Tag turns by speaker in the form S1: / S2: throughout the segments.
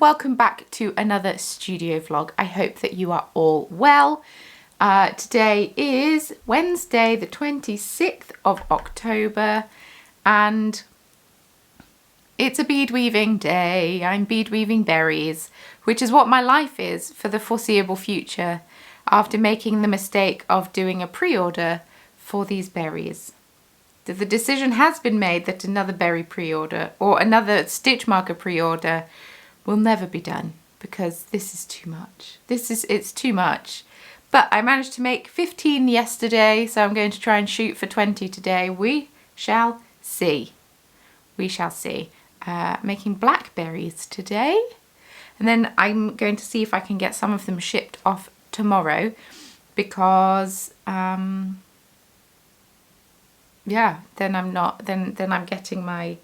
S1: welcome back to another studio vlog. I hope that you are all well. Today is Wednesday the 26th of October and it's a bead weaving day. I'm bead weaving berries, which is what my life is for the foreseeable future after making the mistake of doing a pre-order for these berries. The decision has been made that another berry pre-order or another stitch marker pre-order will never be done because this is too much. It's too much. But I managed to make 15 yesterday, so I'm going to try and shoot for 20 today. We shall see. We shall see. Making blackberries today. And then I'm going to see if I can get some of them shipped off tomorrow because yeah, then I'm getting my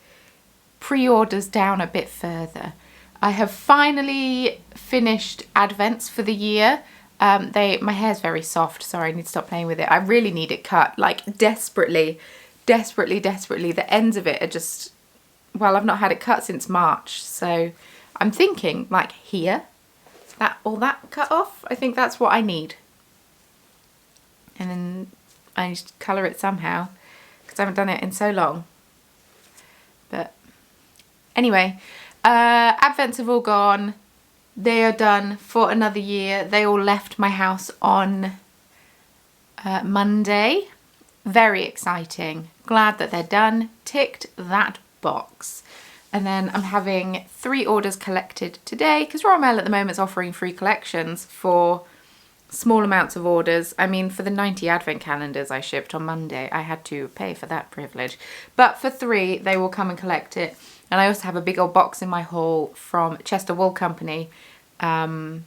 S1: pre-orders down a bit further. I have finally finished advents for the year. My hair's very soft. Sorry, I need to stop playing with it. I really need it cut, like desperately. The ends of it are just, well, I've not had it cut since March. So I'm thinking like here, all that cut off. I think that's what I need. And then I need to colour it somehow because I haven't done it in so long. But anyway, advents have all gone. They are done for another year. They all left my house on Monday. Very exciting. Glad that they're done. Ticked that box. And then I'm having 3 orders collected today because Royal Mail at the moment is offering free collections for small amounts of orders. I mean, for the 90 advent calendars I shipped on Monday, I had to pay for that privilege. But for 3, they will come and collect it. And I also have a big old box in my haul from Chester Wool Company that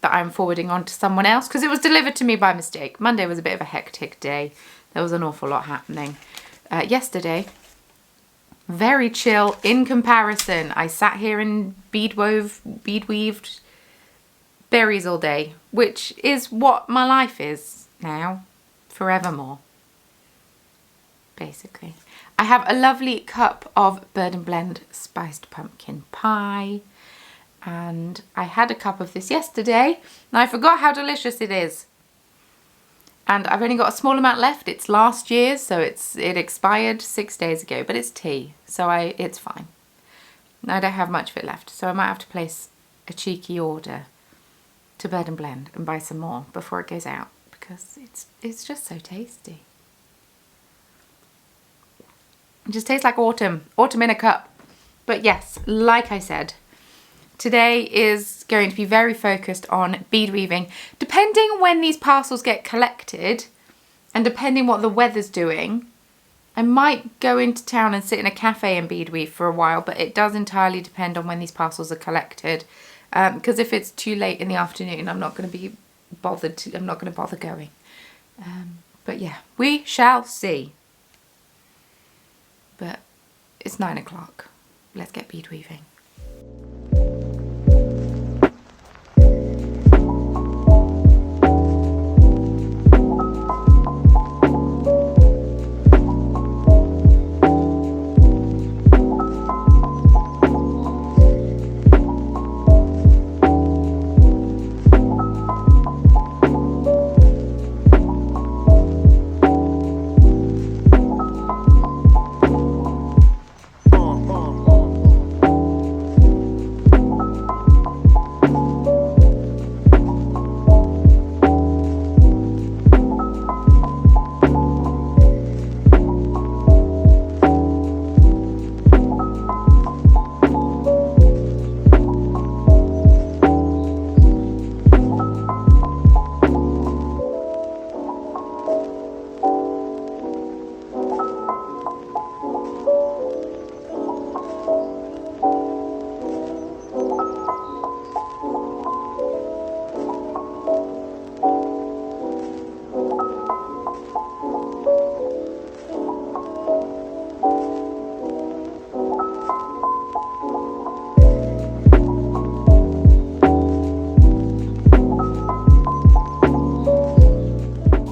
S1: I'm forwarding on to someone else because it was delivered to me by mistake. Monday was a bit of a hectic day. There was an awful lot happening. Yesterday, very chill in comparison. I sat here and bead weaved berries all day, which is what my life is now, forevermore, basically. I have a lovely cup of Bird and Blend spiced pumpkin pie, and I had a cup of this yesterday, and I forgot how delicious it is. And I've only got a small amount left. It's last year's, so it expired 6 days ago, but it's tea, so it's fine. I don't have much of it left, so I might have to place a cheeky order to Bird and Blend and buy some more before it goes out because it's just so tasty. It just tastes like autumn in a cup. But yes, like I said, today is going to be very focused on bead weaving. Depending when these parcels get collected and depending what the weather's doing, I might go into town and sit in a cafe and bead weave for a while, but it does entirely depend on when these parcels are collected. Because if it's too late in the afternoon, I'm not going to be bothered. I'm not going to bother going. But yeah, we shall see. But it's 9 o'clock. Let's get bead weaving.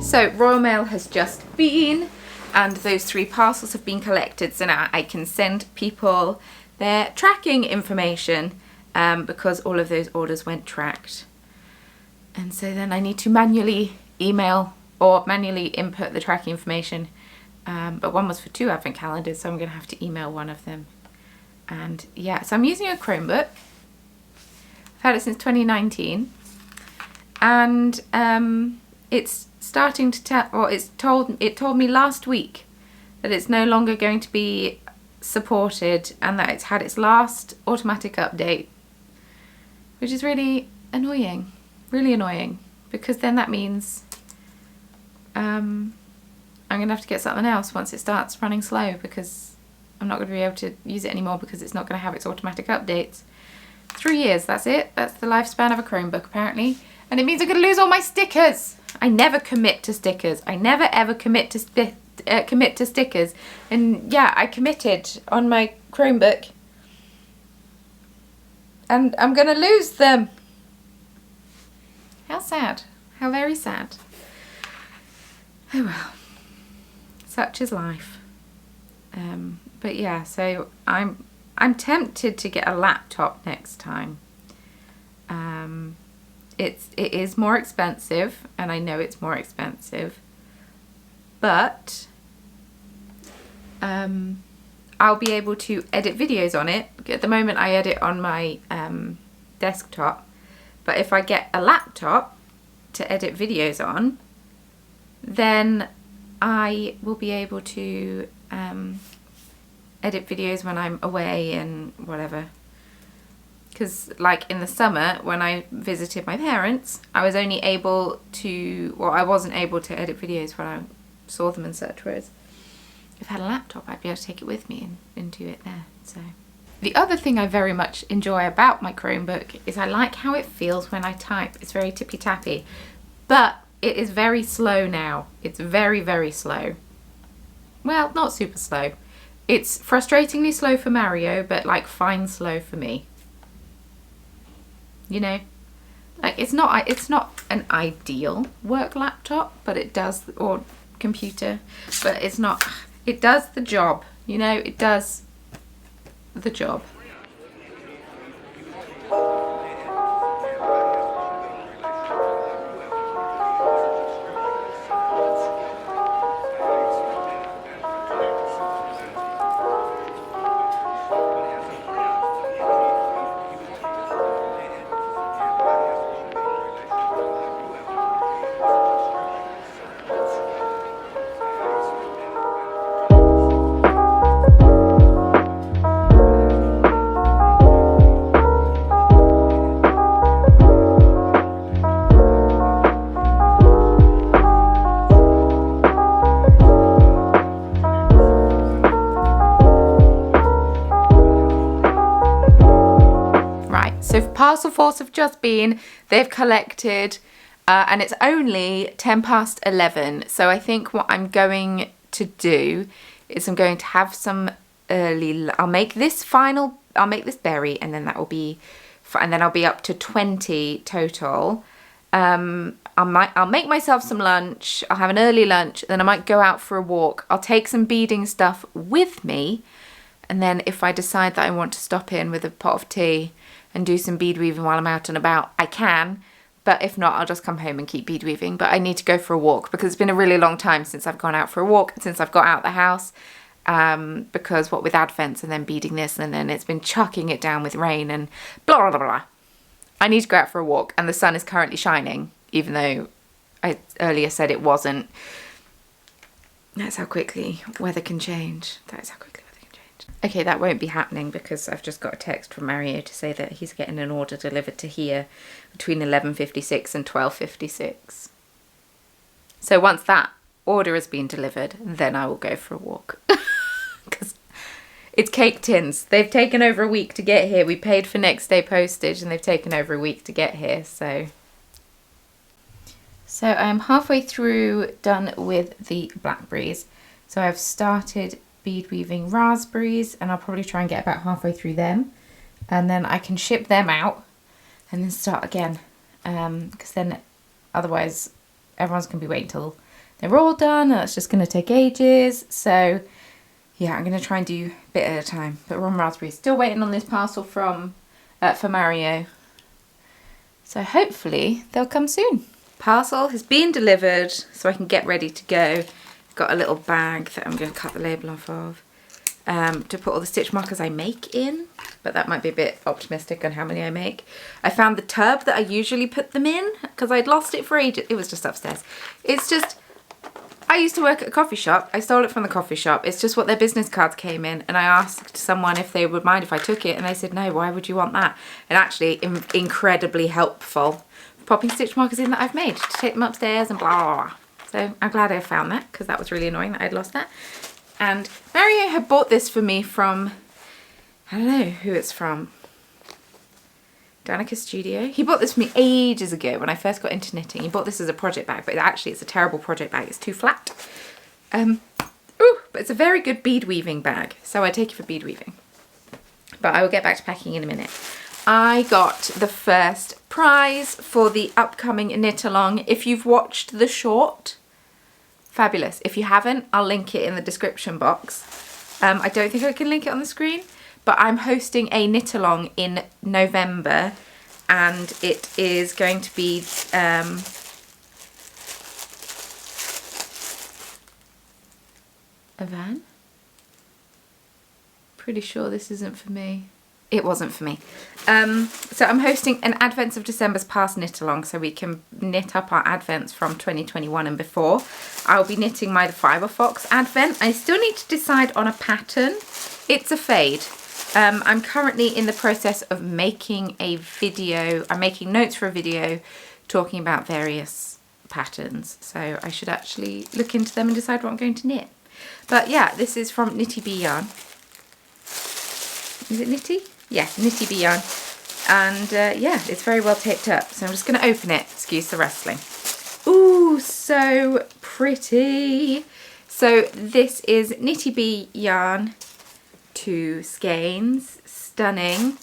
S1: So Royal Mail has just been and those 3 parcels have been collected, so now I can send people their tracking information because all of those orders went tracked. And so then I need to manually email or manually input the tracking information. But one was for 2 advent calendars, so I'm going to have to email one of them. And yeah, so I'm using a Chromebook. I've had it since 2019. And it's starting to tell, or it told me last week that it's no longer going to be supported and that it's had its last automatic update, which is really annoying. Really annoying, because then that means I'm going to have to get something else once it starts running slow, because I'm not going to be able to use it anymore because it's not going to have its automatic updates. 3 years, that's it. That's the lifespan of a Chromebook apparently. And it means I'm going to lose all my stickers. I never commit to stickers. I never ever commit to stickers. And yeah, I committed on my Chromebook. And I'm going to lose them. How sad. How very sad. Oh well. Such is life. But yeah, so I'm tempted to get a laptop next time. It is more expensive, and I know it's more expensive, but I'll be able to edit videos on it. At the moment I edit on my desktop, but if I get a laptop to edit videos on, then I will be able to edit videos when I'm away and whatever. Because like in the summer when I visited my parents, I was only able to, well, I wasn't able to edit videos when I saw them and such, whereas if I had a laptop I'd be able to take it with me and do it there. So the other thing I very much enjoy about my Chromebook is I like how it feels when I type. It's very tippy tappy, but it is very slow now. It's very, very slow. Well, not super slow. It's frustratingly slow for Mario, but like fine slow for me. You know, like it's not an ideal work laptop, but it does, or computer, but it's not, it does the job, you know, it does the job. So parcel force have just been, they've collected, and it's only 11:10. So I think what I'm going to do is I'm going to have some early, I'll make this berry, and then that will be, and then I'll be up to 20 total. I'll make myself some lunch, I'll have an early lunch, then I might go out for a walk. I'll take some beading stuff with me, and then if I decide that I want to stop in with a pot of tea and do some bead weaving while I'm out and about, I can. But if not, I'll just come home and keep bead weaving. But I need to go for a walk because it's been a really long time since I've gone out for a walk, since I've got out the house. Because what with Advents and then beading this, and then it's been chucking it down with rain and blah, blah, blah, blah. I need to go out for a walk, and the sun is currently shining, even though I earlier said it wasn't. That's how quickly weather can change. That is how quickly weather can change. Okay, that won't be happening because I've just got a text from Mario to say that he's getting an order delivered to here between 11:56 and 12:56. So once that order has been delivered, then I will go for a walk. Because it's cake tins. They've taken over a week to get here. We paid for next day postage and they've taken over a week to get here, so I'm halfway through done with the blackberries. So I've started bead weaving raspberries, and I'll probably try and get about halfway through them, and then I can ship them out and then start again, because then otherwise everyone's gonna be waiting till they're all done, and that's just gonna take ages. So yeah, I'm gonna try and do a bit at a time. But we're on raspberries. Still waiting on this parcel from for Mario. So hopefully they'll come soon. Parcel has been delivered, so I can get ready to go. Got a little bag that I'm going to cut the label off of to put all the stitch markers I make in, but that might be a bit optimistic on how many I make. I found the tub that I usually put them in because I'd lost it for ages. It was just upstairs. It's just, I used to work at a coffee shop. I stole it from the coffee shop. It's just what their business cards came in, and I asked someone if they would mind if I took it, and they said no, why would you want that? And actually incredibly helpful popping stitch markers in that I've made to take them upstairs and blah blah blah. So I'm glad I found that because that was really annoying that I'd lost that. And Mario had bought this for me from, I don't know who it's from, Danica Studio. He bought this for me ages ago when I first got into knitting. He bought this as a project bag, but actually it's a terrible project bag. It's too flat. But it's a very good bead weaving bag, so I take it for bead weaving. But I will get back to packing in a minute. I got the first prize for the upcoming knit along. If you've watched the short, fabulous. If you haven't, I'll link it in the description box. I don't think I can link it on the screen, but I'm hosting a knit along in November, and it is going to be a van. Pretty sure this isn't for me. It wasn't for me. So I'm hosting an Advents of December's Past knit along, so we can knit up our Advents from 2021 and before. I'll be knitting my Fibre Fox Advent. I still need to decide on a pattern. It's a fade. I'm currently in the process of making a video. I'm making notes for a video talking about various patterns. So I should actually look into them and decide what I'm going to knit. But yeah, this is from Knitty Bee Yarn. Is it Knitty? Yeah, Knitty Bee Yarn. And yeah, it's very well taped up. So I'm just going to open it. Excuse the rustling. Ooh, so pretty. So this is Knitty Bee Yarn 2 skeins. Stunning.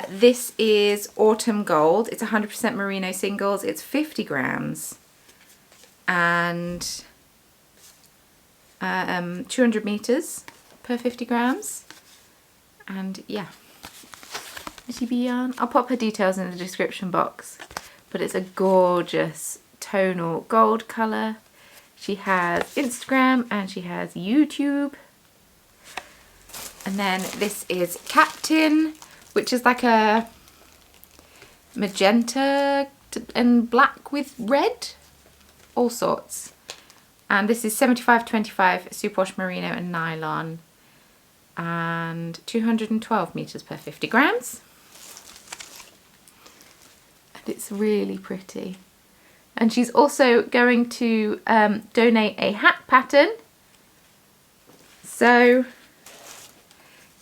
S1: This is Autumn Gold. It's 100% merino singles. It's 50 grams. And 200 meters per 50 grams. And yeah, Knitty Bee Yarn. I'll pop her details in the description box, but it's a gorgeous tonal gold colour. She has Instagram and she has YouTube. And then this is Captain, which is like a magenta and black with red, all sorts. And this is 75-25 superwash merino and nylon. And 212 meters per 50 grams. And it's really pretty. And she's also going to donate a hat pattern. So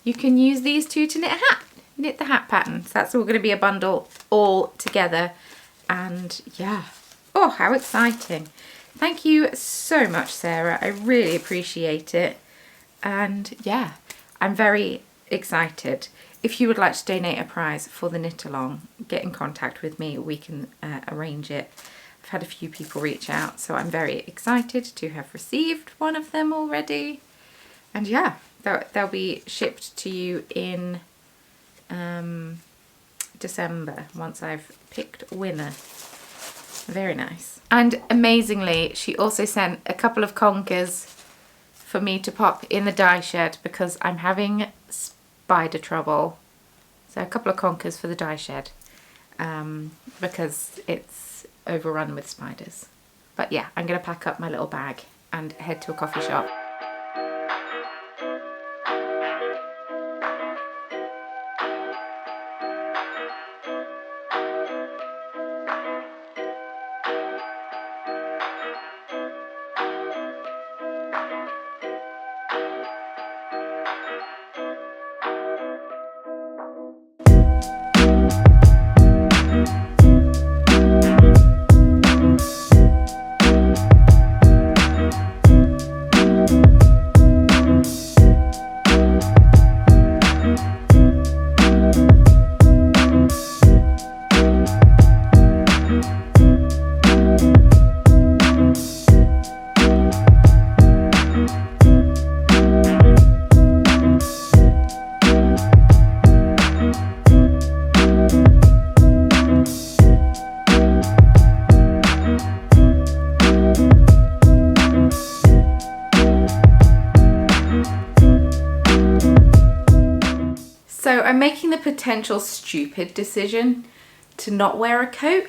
S1: you can use these two to knit a hat. Knit the hat pattern. So that's all going to be a bundle all together. And yeah. Oh, how exciting. Thank you so much, Sarah. I really appreciate it. And yeah, I'm very excited. If you would like to donate a prize for the knit along, get in contact with me. We can arrange it. I've had a few people reach out, so I'm very excited to have received one of them already. And yeah, they'll be shipped to you in December once I've picked a winner. Very nice. And amazingly, she also sent a couple of conkers for me to pop in the dye shed because I'm having spider trouble. So a couple of conkers for the dye shed because it's overrun with spiders. But yeah, I'm going to pack up my little bag and head to a coffee shop. I'm making the potential stupid decision to not wear a coat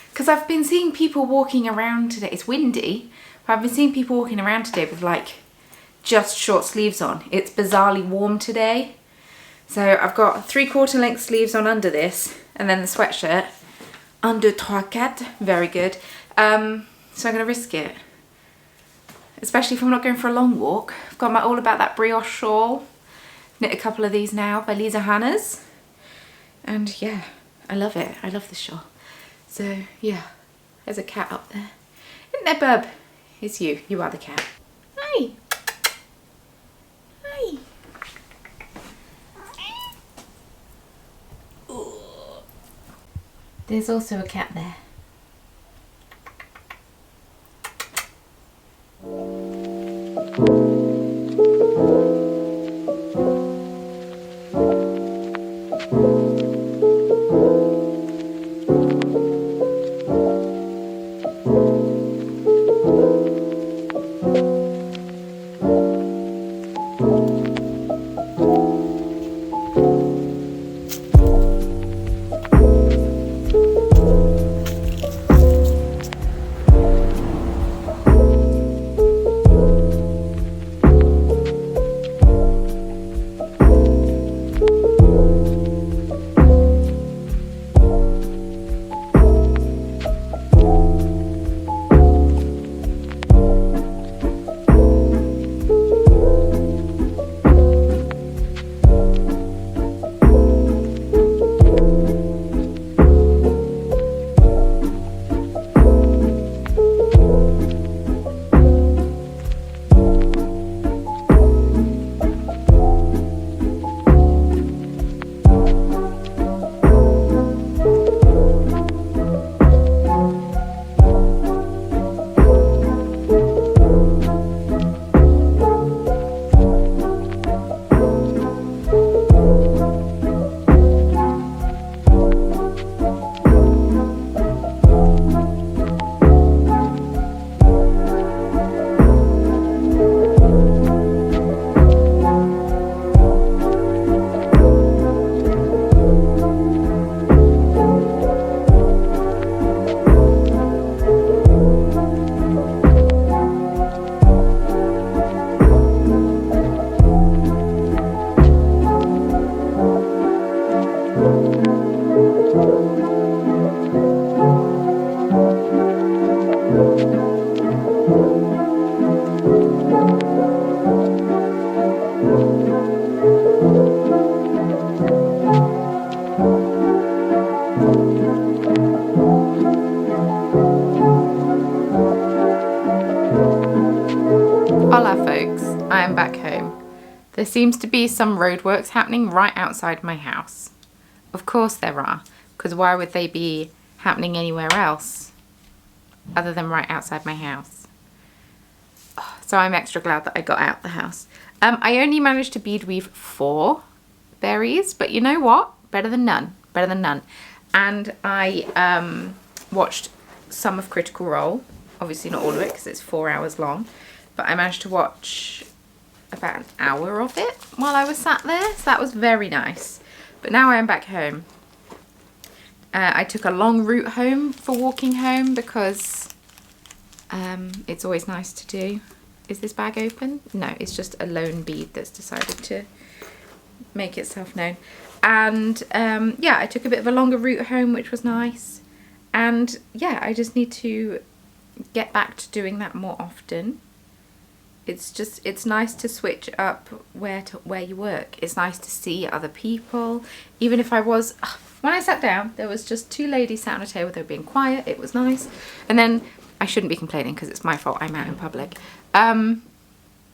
S1: because I've been seeing people walking around today. It's windy, but I've been seeing people walking around today with like just short sleeves on. It's bizarrely warm today. So I've got 3/4 length sleeves on under this and then the sweatshirt. 1, 2, 3, 4. Very good. So I'm going to risk it. Especially if I'm not going for a long walk. I've got my All About That brioche shawl. Knit a couple of these now by Lisa Hanna's. And yeah, I love it. I love this shawl. So yeah, there's a cat up there. Isn't there, bub? It's you. You are the cat. Hi. Hi. Ooh. There's also a cat there. Hola folks, I am back home. There seems to be some roadworks happening right outside my house. Of course there are, because why would they be happening anywhere else other than right outside my house? So I'm extra glad that I got out the house. I only managed to bead weave 4 berries, but you know what? Better than none, better than none. And I watched some of Critical Role, obviously not all of it because it's 4 hours long. But I managed to watch about an hour of it while I was sat there. So that was very nice. But now I am back home. I took a long route home for walking home because it's always nice to do. Is this bag open? No, it's just a lone bead that's decided to make itself known. And yeah, I took a bit of a longer route home, which was nice. And yeah, I just need to get back to doing that more often. It's nice to switch up where you work. It's nice to see other people. Even if when I sat down, there was just 2 ladies sat on a table. They were being quiet. It was nice. And then I shouldn't be complaining because it's my fault. I'm out in public. And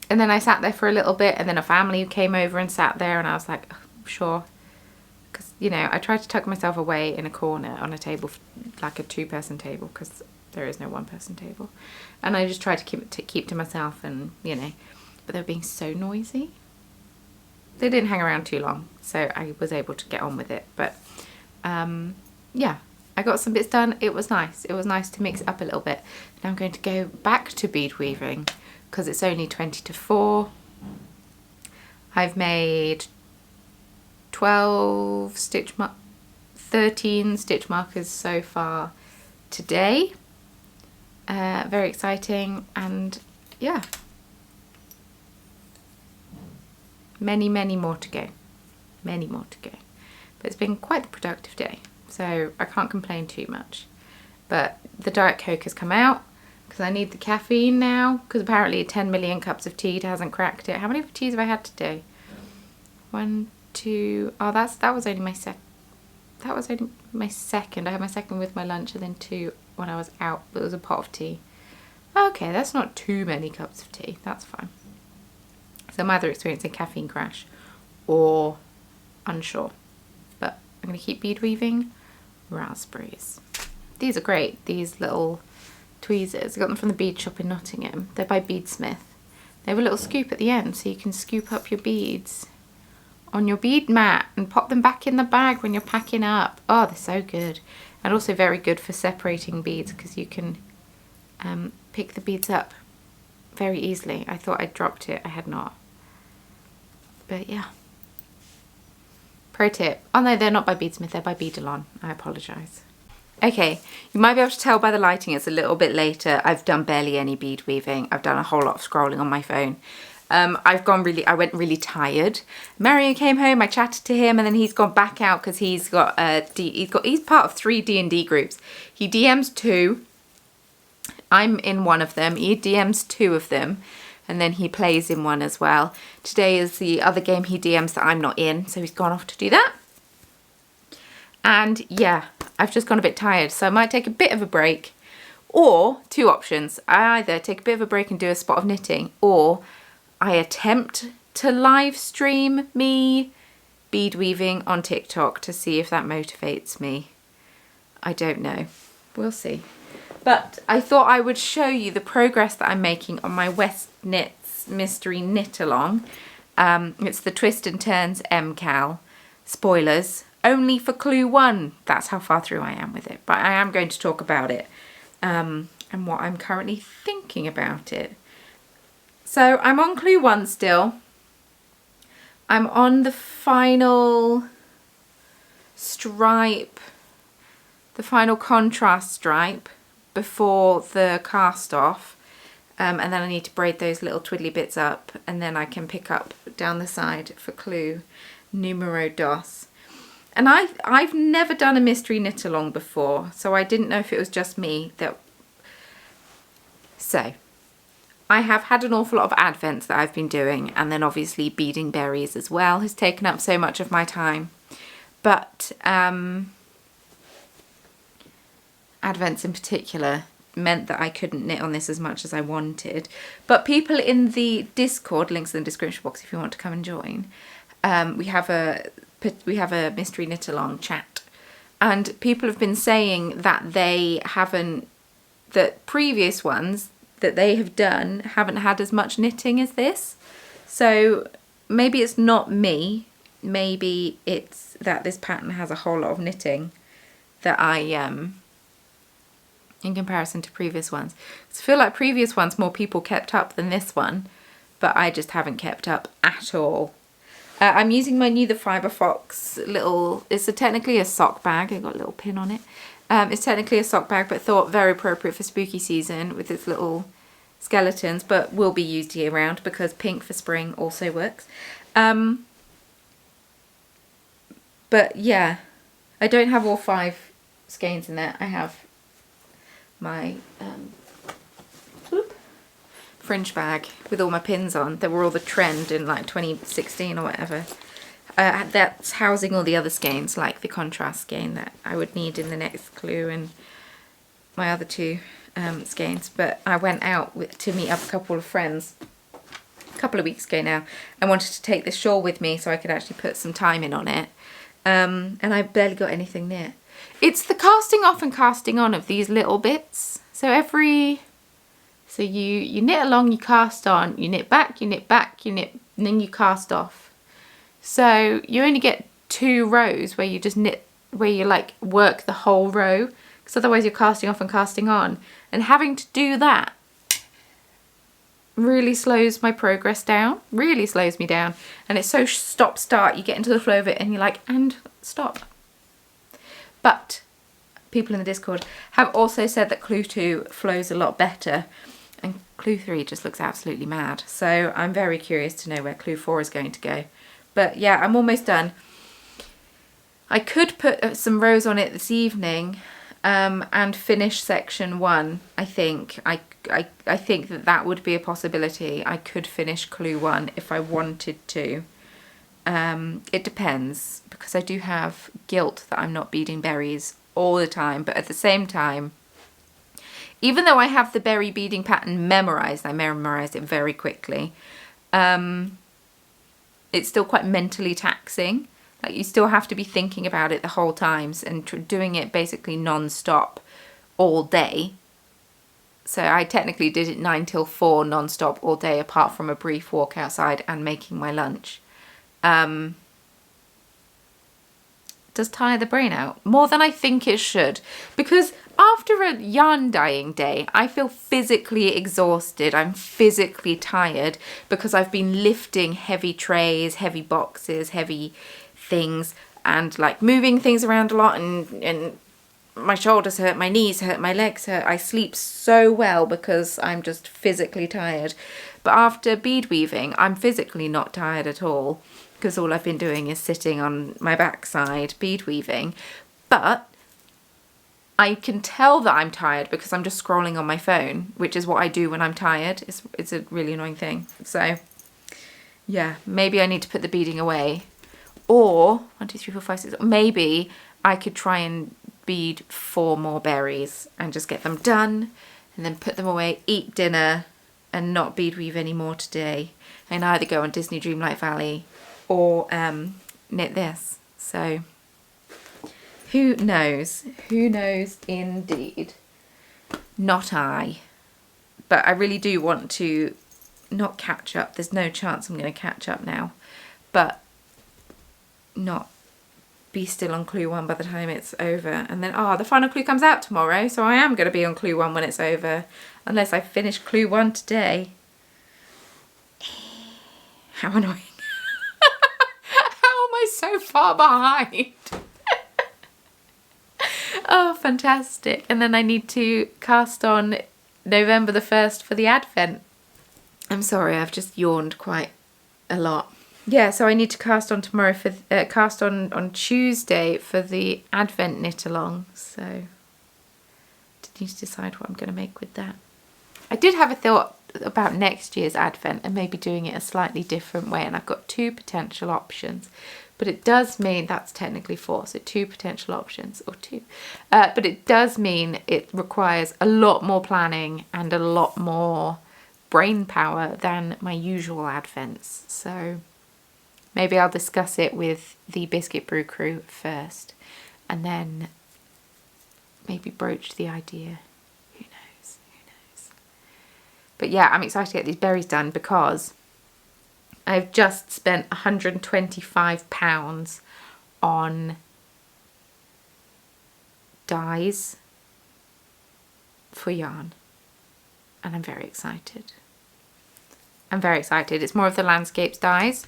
S1: then I sat there for a little bit, and then a family came over and sat there, and I was like, oh, sure. Because, you know, I tried to tuck myself away in a corner on a table, like a 2-person table, because there is no 1-person table. And I just tried to keep to myself, and, you know, but they were being so noisy. They didn't hang around too long, so I was able to get on with it. But, yeah, I got some bits done. It was nice. It was nice to mix it up a little bit. Now I'm going to go back to bead weaving because it's only 20 to 4. I've made 12 13 stitch markers so far today. Very exciting, and yeah, many more to go, but it's been quite a productive day, so I can't complain too much. But the Diet Coke has come out because I need the caffeine now, because apparently 10 million cups of tea hasn't cracked it. How many teas have I had today? 1, 2, oh that was only my second. I had my second with my lunch, and then 2 when I was out, but it was a pot of tea. Okay, that's not too many cups of tea, that's fine. So I'm either experiencing caffeine crash or unsure, but I'm going to keep bead weaving raspberries. These are great, these little tweezers. I got them from the bead shop in Nottingham. They're by Beadsmith. They have a little scoop at the end, so you can scoop up your beads on your bead mat and pop them back in the bag when you're packing up. Oh, they're so good. And also very good for separating beads, because you can pick the beads up very easily. I thought I'd dropped it, I had not. But yeah. Pro tip. Oh no, they're not by Beadsmith, they're by Beadalon. I apologise. Okay, you might be able to tell by the lighting it's a little bit later. I've done barely any bead weaving. I've done a whole lot of scrolling on my phone. I went really tired. Mario came home, I chatted to him, and then he's gone back out because he's part of 3 D&D groups. He DMs 2. I'm in one of them. He DMs 2 of them, and then he plays in one as well. Today is the other game he DMs that I'm not in, so he's gone off to do that. And yeah, I've just gone a bit tired, so I might take a bit of a break. Or 2 options. I either take a bit of a break and do a spot of knitting, or I attempt to live stream me bead weaving on TikTok to see if that motivates me. I don't know. We'll see. But I thought I would show you the progress that I'm making on my WestKnits Mystery Knit Along. It's the Twist and Turns MKAL. Spoilers, only for clue 1. That's how far through I am with it. But I am going to talk about it and what I'm currently thinking about it. So I'm on clue 1 still. I'm on the final stripe, the final contrast stripe before the cast off. And then I need to braid those little twiddly bits up, and then I can pick up down the side for clue numero dos. And I've never done a mystery knit along before, so I didn't know if it was just me that... So I have had an awful lot of advents that I've been doing, and then obviously beading berries as well has taken up so much of my time. But advents in particular meant that I couldn't knit on this as much as I wanted. But people in the Discord, links in the description box if you want to come and join, we have a mystery knit along chat, and people have been saying that that previous ones that they have done haven't had as much knitting as this. So maybe it's not me, maybe it's that this pattern has a whole lot of knitting that I in comparison to previous ones. I feel like previous ones more people kept up than this one, but I just haven't kept up at all. I'm using my new The Fibre Fox little, it's technically a sock bag, I got a little pin on it. It's technically a sock bag, but thought very appropriate for spooky season with its little skeletons, but will be used year round because pink for spring also works. But yeah, I don't have all 5 skeins in there. I have my fringe bag with all my pins on that were all the trend in like 2016 or whatever. That's housing all the other skeins, like the contrast skein that I would need in the next clue and my other 2 skeins. But I went out to meet up a couple of friends a couple of weeks ago now. I wanted to take this shawl with me so I could actually put some time in on it. And I barely got anything near. It's the casting off and casting on of these little bits. So you knit along, you cast on, you knit back, you knit back, you knit, and then you cast off. So you only get 2 rows where you just knit, where you like work the whole row, because otherwise you're casting off and casting on. And having to do that really slows my progress down, really slows me down. And it's so stop-start, you get into the flow of it and you're like, and stop. But people in the Discord have also said that clue 2 flows a lot better, and clue 3 just looks absolutely mad. So I'm very curious to know where clue 4 is going to go. But yeah, I'm almost done. I could put some rows on it this evening and finish section 1, I think. I think that would be a possibility. I could finish clue 1 if I wanted to. It depends, because I do have guilt that I'm not beading berries all the time, but at the same time, even though I have the berry beading pattern memorized, I memorized it very quickly, it's still quite mentally taxing. Like, you still have to be thinking about it the whole time and doing it basically non-stop all day. So I technically did it 9 till 4 non-stop all day, apart from a brief walk outside and making my lunch. Does tire the brain out more than I think it should, because after a yarn dyeing day I feel physically exhausted. I'm physically tired because I've been lifting heavy trays, heavy boxes, heavy things, and like moving things around a lot, and my shoulders hurt, my knees hurt, my legs hurt. I sleep so well because I'm just physically tired. But after bead weaving, I'm physically not tired at all, because all I've been doing is sitting on my backside bead weaving. But I can tell that I'm tired because I'm just scrolling on my phone, which is what I do when I'm tired. It's a really annoying thing. So yeah, maybe I need to put the beading away. Or 1, 2, 3, 4, 5, 6. Maybe I could try and bead 4 more berries and just get them done, and then put them away, eat dinner, and not bead weave anymore today. And either go on Disney Dreamlight Valley or knit this. So who knows? Who knows indeed? Not I. But I really do want to not catch up. There's no chance I'm going to catch up now. But not be still on clue 1 by the time it's over. And then, the final clue comes out tomorrow, so I am going to be on clue 1 when it's over, unless I finish clue 1 today. How annoying. How am I so far behind? Oh, fantastic. And then I need to cast on November the 1st for the Advent. I'm sorry, I've just yawned quite a lot. Yeah, so I need to cast on tomorrow for cast on Tuesday for the Advent knit along. So need to decide what I'm going to make with that. I did have a thought about next year's Advent and maybe doing it a slightly different way, and I've got 2 potential options. But it does mean that's technically 4, so 2 potential options, or 2. But it does mean it requires a lot more planning and a lot more brain power than my usual Advents. So maybe I'll discuss it with the Biscuit Brew crew first, and then maybe broach the idea. Who knows? Who knows? But yeah, I'm excited to get these berries done because I've just spent £125 on dyes for yarn, and I'm very excited. I'm very excited. It's more of the landscapes dyes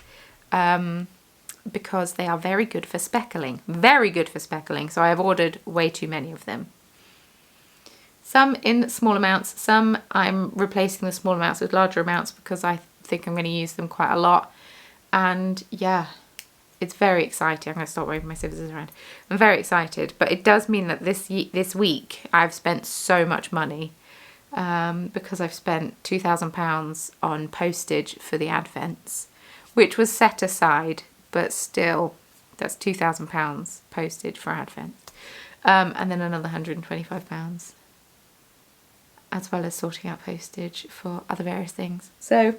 S1: because they are very good for speckling. Very good for speckling, so I have ordered way too many of them. Some in small amounts, some I'm replacing the small amounts with larger amounts because I think I'm going to use them quite a lot. And yeah, it's very exciting. I'm going to stop waving my scissors around. I'm very excited, but it does mean that this week I've spent so much money because I've spent £2,000 on postage for the Advents, which was set aside, but still that's £2,000 postage for Advent, and then another £125 as well as sorting out postage for other various things. So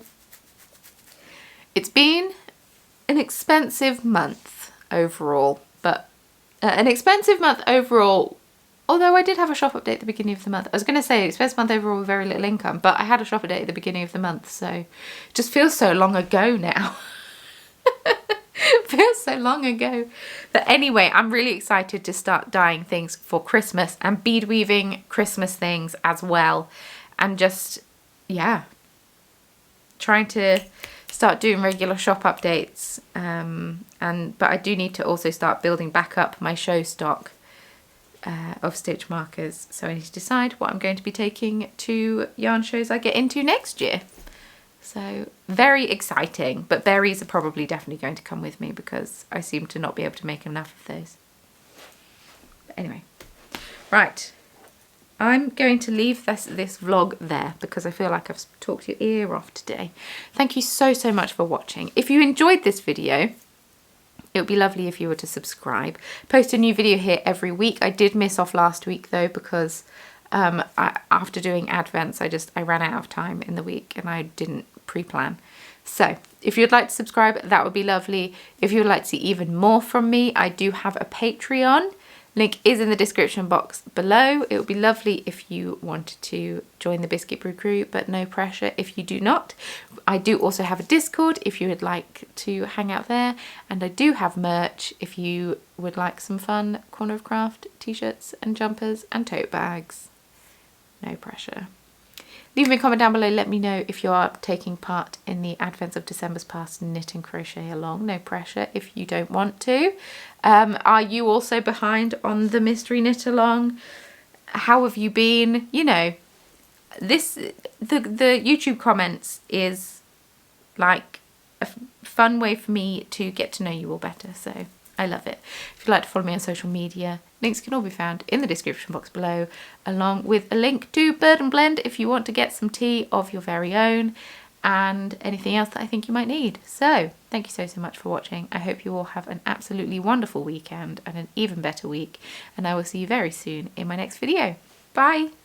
S1: it's been an expensive month overall, but although I did have a shop update at the beginning of the month. I was going to say expensive month overall with very little income, but I had a shop update at the beginning of the month, so it just feels so long ago now. Feels so long ago. But anyway, I'm really excited to start dyeing things for Christmas and bead weaving Christmas things as well. And just, yeah, trying to start doing regular shop updates, but I do need to also start building back up my show stock of stitch markers, so I need to decide what I'm going to be taking to yarn shows I get into next year. So very exciting, but berries are probably definitely going to come with me because I seem to not be able to make enough of those. But anyway, right, I'm going to leave this vlog there because I feel like I've talked your ear off today. Thank you so much for watching. If you enjoyed this video, it would be lovely if you were to subscribe. Post a new video here every week. I did miss off last week though because after doing Advents I ran out of time in the week and I didn't pre-plan. So if you'd like to subscribe, that would be lovely. If you would like to see even more from me, I do have a Patreon. Link is in the description box below. It would be lovely if you wanted to join the Biscuit Brew crew, but no pressure if you do not. I do also have a Discord if you would like to hang out there, and I do have merch if you would like some fun Corner of Craft t-shirts and jumpers and tote bags. No pressure. Leave me a comment down below, let me know if you are taking part in the Advents of December's Past knit and crochet along. No pressure if you don't want to. Are you also behind on the mystery knit along? How have you been? You know, the YouTube comments is like a fun way for me to get to know you all better, so I love it. If you'd like to follow me on social media, links can all be found in the description box below, along with a link to Bird and Blend if you want to get some tea of your very own and anything else that I think you might need. So thank you so much for watching. I hope you all have an absolutely wonderful weekend and an even better week, and I will see you very soon in my next video. Bye!